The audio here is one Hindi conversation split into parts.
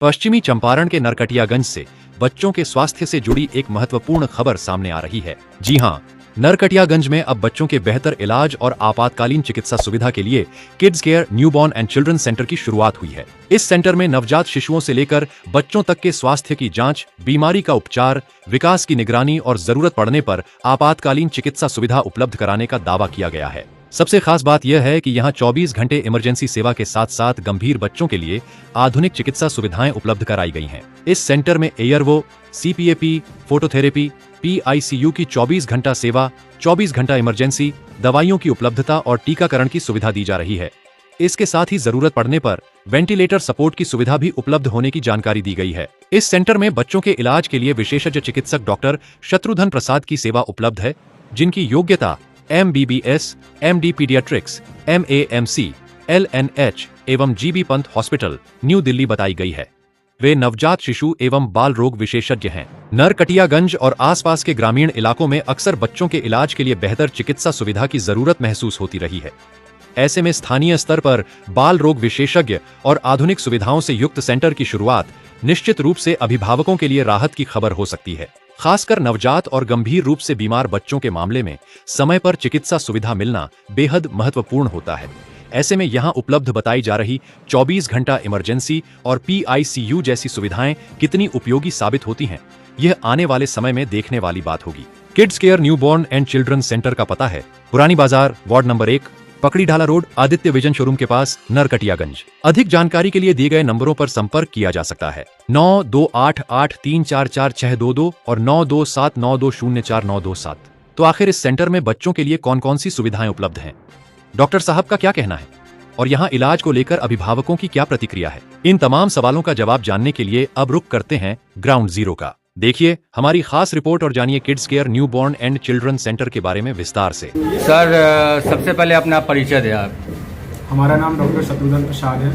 पश्चिमी चंपारण के नरकटियागंज से बच्चों के स्वास्थ्य से जुड़ी एक महत्वपूर्ण खबर सामने आ रही है। जी हां, नरकटियागंज में अब बच्चों के बेहतर इलाज और आपातकालीन चिकित्सा सुविधा के लिए kids care newborn and children centre की शुरुआत हुई है। इस सेंटर में नवजात शिशुओं से लेकर बच्चों तक के स्वास्थ्य की जांच, बीमारी का उपचार, विकास की निगरानी और जरूरत पड़ने पर आपातकालीन चिकित्सा सुविधा उपलब्ध कराने का दावा किया गया है। सबसे खास बात यह है कि यहाँ 24 घंटे इमरजेंसी सेवा के साथ साथ गंभीर बच्चों के लिए आधुनिक चिकित्सा सुविधाएं उपलब्ध कराई गई हैं। इस सेंटर में एयरवो, सीपीएपी, फोटोथेरेपी, पीआईसीयू की 24 घंटा सेवा, 24 घंटा इमरजेंसी, दवाइयों की उपलब्धता और टीकाकरण की सुविधा दी जा रही है। इसके साथ ही जरूरत पड़ने पर वेंटिलेटर सपोर्ट की सुविधा भी उपलब्ध होने की जानकारी दी गई है। इस सेंटर में बच्चों के इलाज के लिए विशेषज्ञ चिकित्सक डॉक्टर शत्रुघ्न प्रसाद की सेवा उपलब्ध है, जिनकी योग्यता MBBS, MD paediatrics, MAMC, LNH एवं GB Pant hospital, new Delhi बताई गई है। वे नवजात शिशु एवं बाल रोग विशेषज्ञ हैं। नरकटियागंज और आसपास के ग्रामीण इलाकों में अक्सर बच्चों के इलाज के लिए बेहतर चिकित्सा सुविधा की जरूरत महसूस होती रही है। ऐसे में स्थानीय स्तर पर बाल रोग विशेषज्ञ और आधुनिक सुविधाओं से युक्त सेंटर की शुरुआत निश्चित रूप से अभिभावकों के लिए राहत की खबर हो सकती है। खासकर नवजात और गंभीर रूप से बीमार बच्चों के मामले में समय पर चिकित्सा सुविधा मिलना बेहद महत्वपूर्ण होता है। ऐसे में यहां उपलब्ध बताई जा रही 24 घंटा इमरजेंसी और PICU जैसी सुविधाएं कितनी उपयोगी साबित होती हैं, यह आने वाले समय में देखने वाली बात होगी। Kids care newborn and children centre का पता है पुरानी बाजार, वार्ड नंबर 1, पकड़ी ढाला रोड, आदित्य विजन शोरूम के पास, नरकटियागंज। अधिक जानकारी के लिए दिए गए नंबरों पर संपर्क किया जा सकता है 9288344622 और 9279204927। तो आखिर इस सेंटर में बच्चों के लिए कौन कौन सी सुविधाएं उपलब्ध हैं? डॉक्टर साहब का क्या कहना है और यहाँ इलाज को लेकर अभिभावकों की क्या प्रतिक्रिया है? इन तमाम सवालों का जवाब जानने के लिए अब रुख करते हैं ग्राउंड जीरो का। देखिए हमारी खास रिपोर्ट और जानिए kids care newborn and children centre के बारे में विस्तार से। सर, सबसे पहले अपना परिचय दें आप। हमारा नाम डॉक्टर शत्रुघ्न प्रसाद है।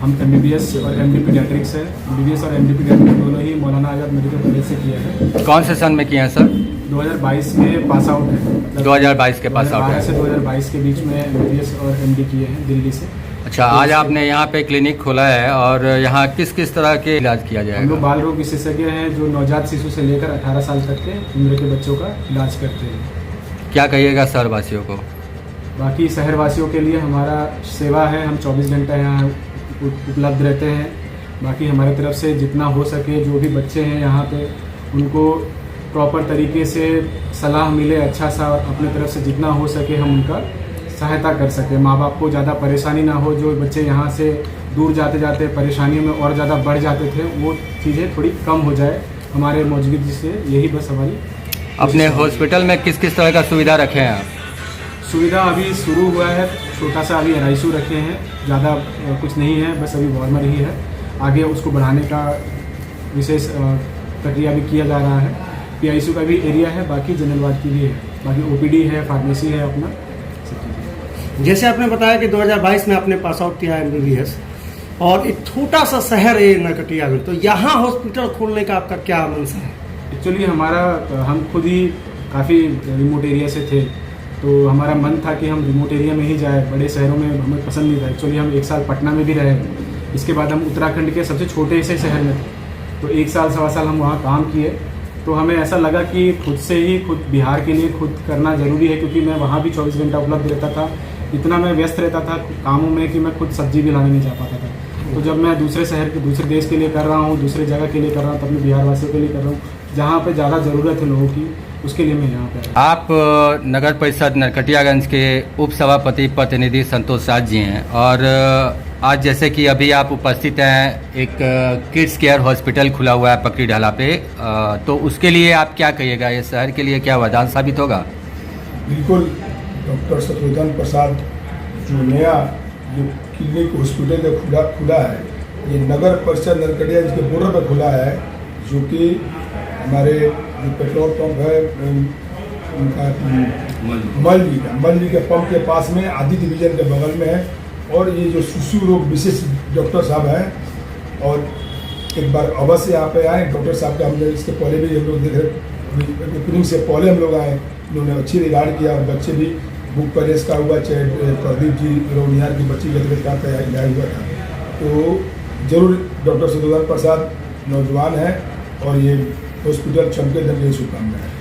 हम MBBS और MD पीडियाट्रिक्स है। MBBS और MD पीडियाट्रिक्स दोनों ही मौलाना आजाद मेडिकल कॉलेज से किए हैं। कौन से सन में किए हैं सर? 2022 में पास आउट है। 2022 के पास आउट है। 2012 से 2022 के बीच में MBBS और MD किए हैं दिल्ली से। अच्छा, आज आपने यहाँ पे क्लिनिक खोला है और यहाँ किस किस तरह के इलाज किया जाएगा? हम लोग बाल रोग विशेषज्ञ हैं जो नवजात शिशु से लेकर 18 साल तक के उम्र के बच्चों का इलाज करते हैं। क्या कहिएगा शहरवासियों को? बाकी शहरवासियों के लिए हमारा सेवा है, हम 24 घंटा यहाँ उपलब्ध रहते हैं। बाकी हमारी तरफ से जितना हो सके, जो भी बच्चे हैं यहाँ पे उनको प्रॉपर तरीके से सलाह मिले, अच्छा सा अपने तरफ से जितना हो सके हम उनका सहायता कर सकें। माँ बाप को ज़्यादा परेशानी ना हो। जो बच्चे यहाँ से दूर जाते जाते परेशानियों में और ज़्यादा बढ़ जाते थे, वो चीज़ें थोड़ी कम हो जाए हमारे मौजूदगी से, यही बस हमारी। अपने हॉस्पिटल में किस किस तरह का सुविधा रखे हैं आप? सुविधा अभी शुरू हुआ है, छोटा सा अभी RICU रखे हैं, ज़्यादा कुछ नहीं है, बस अभी वार्मर ही है। आगे उसको बढ़ाने का विशेष प्रक्रिया भी किया जा रहा है। PICU का भी एरिया है, बाकी जनरल वार्ड की भी है, बाकी OPD है, फार्मेसी है अपना। जैसे आपने बताया कि 2022 में आपने पास आउट किया है MBBS और एक छोटा सा शहर है नरकटियागंज, तो यहाँ हॉस्पिटल खोलने का आपका क्या मंशा है? एक्चुअली हम खुद ही काफ़ी रिमोट एरिया से थे, तो हमारा मन था कि हम रिमोट एरिया में ही जाए। बड़े शहरों में हमें पसंद नहीं था। एक्चुअली हम 1 साल पटना में भी रहे, इसके बाद हम उत्तराखंड के सबसे छोटे से शहर में थे, तो 1 साल सवा साल हम वहाँ काम किए। तो हमें ऐसा लगा कि खुद बिहार के लिए खुद करना ज़रूरी है, क्योंकि मैं वहाँ भी 24 घंटा उपलब्ध रहता था। इतना मैं व्यस्त रहता था कामों में कि मैं खुद सब्जी भी लाने नहीं जा पाता था। तो जब मैं दूसरे शहर के, दूसरे देश के लिए कर रहा हूँ, दूसरे जगह के लिए कर रहा हूँ, तो अपने बिहार वासियों के लिए कर रहा हूँ, जहाँ पे ज़्यादा ज़रूरत है लोगों की, उसके लिए मैं यहाँ पे आया। आप नगर परिषद नरकटियागंज के उप सभापति प्रतिनिधि संतोष साथ जी हैं और आज जैसे कि अभी आप उपस्थित हैं, एक किड्स केयर हॉस्पिटल खुला हुआ है पकड़ी ढाला पे, तो उसके लिए आप क्या कहिएगा? ये शहर के लिए क्या वरदान साबित होगा? बिल्कुल, डॉक्टर शत्रुघ्न प्रसाद जो नया जो क्लिनिक हॉस्पिटल खुला है, ये नगर परिषद नरकटियागंज के बॉर्डर पर खुला है, जो कि हमारे जो पेट्रोल पंप है उनका मल जी के पंप के पास में, आदित्य विजन के बगल में है। और ये जो शिशु रोग विशेष डॉक्टर साहब हैं, और एक बार अवश्य यहाँ पे आए। डॉक्टर साहब का हमने इसके पहले भी हम लोग देख रहे, ओपनिंग से पहले हम लोग आए, उन्होंने अच्छी रिगार्ड किया। और बच्चे भी बुक परेश का हुआ, चाहे प्रदीप जी रोनियार की बच्ची का इलाज हुआ था, तो जरूर डॉक्टर सतुर्दन प्रसाद नौजवान है और ये हॉस्पिटल चमके दंगे शुभकामनाएं है।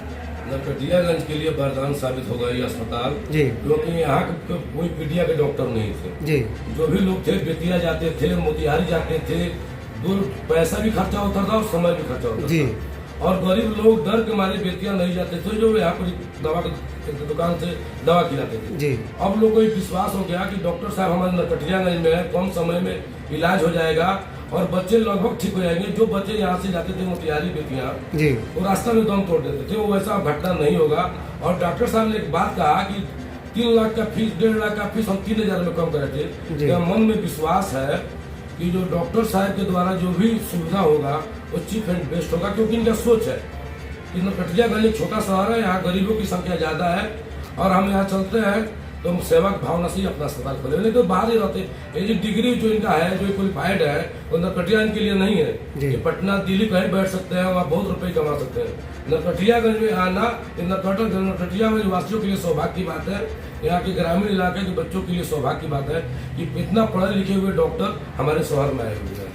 नरकटियागंज के लिए वरदान साबित होगा ये अस्पताल जी। क्योंकि यहाँ के कोई पीडिया के डॉक्टर नहीं थे। जी। जो भी लोग थे बेतिया जाते थे, मोतिहारी जाते थे, दूर पैसा भी खर्चा होता था और समय भी खर्चा होता जी। था। और गरीब लोग डर के मारे बेतिया नहीं जाते थे, जो यहाँ पर दवा की दुकान से दवा खिलाते थे। जी। अब लोगों को विश्वास हो गया कि डॉक्टर साहब हमारे नरकटियागंज में है, कम समय में इलाज हो जाएगा और बच्चे लगभग ठीक हो जाएंगे। जो बच्चे यहाँ से जाते थे मोतिहारी बेतिया, जी। वो रास्ता में दम तोड़ देते थे, वो वैसा घटना नहीं होगा। और डॉक्टर साहब ने एक बात कहा कि 3 लाख का फीस, 1.5 लाख का फीस हम 3000 में कम करे थे। क्या मन में विश्वास है कि जो डॉक्टर साहब के द्वारा जो भी सुविधा होगा वो चीप एंड बेस्ट होगा, क्योंकि इनका सोच है कि नरकटियागंज एक छोटा शहर है, यहाँ गरीबों की संख्या ज्यादा है और हम यहाँ चलते हैं तो हम सेवक भावना से ही अपना अस्पताल खोले, नहीं तो बाहर ही रहते। ये जो डिग्री जो इनका है, जो क्वालिफाइड है, वो नरकटियागंज के लिए नहीं है। ये पटना दिल्ली कहीं बैठ सकते हैं, वहाँ बहुत रुपए कमा सकते हैं। नरकटियागंज में आना नरकटियागंज वासियों के लिए सौभाग्य की बात है, यहाँ के ग्रामीण इलाके के बच्चों के लिए सौभाग्य की बात है कि इतना पढ़े लिखे हुए डॉक्टर हमारे शहर में आए हुए हैं।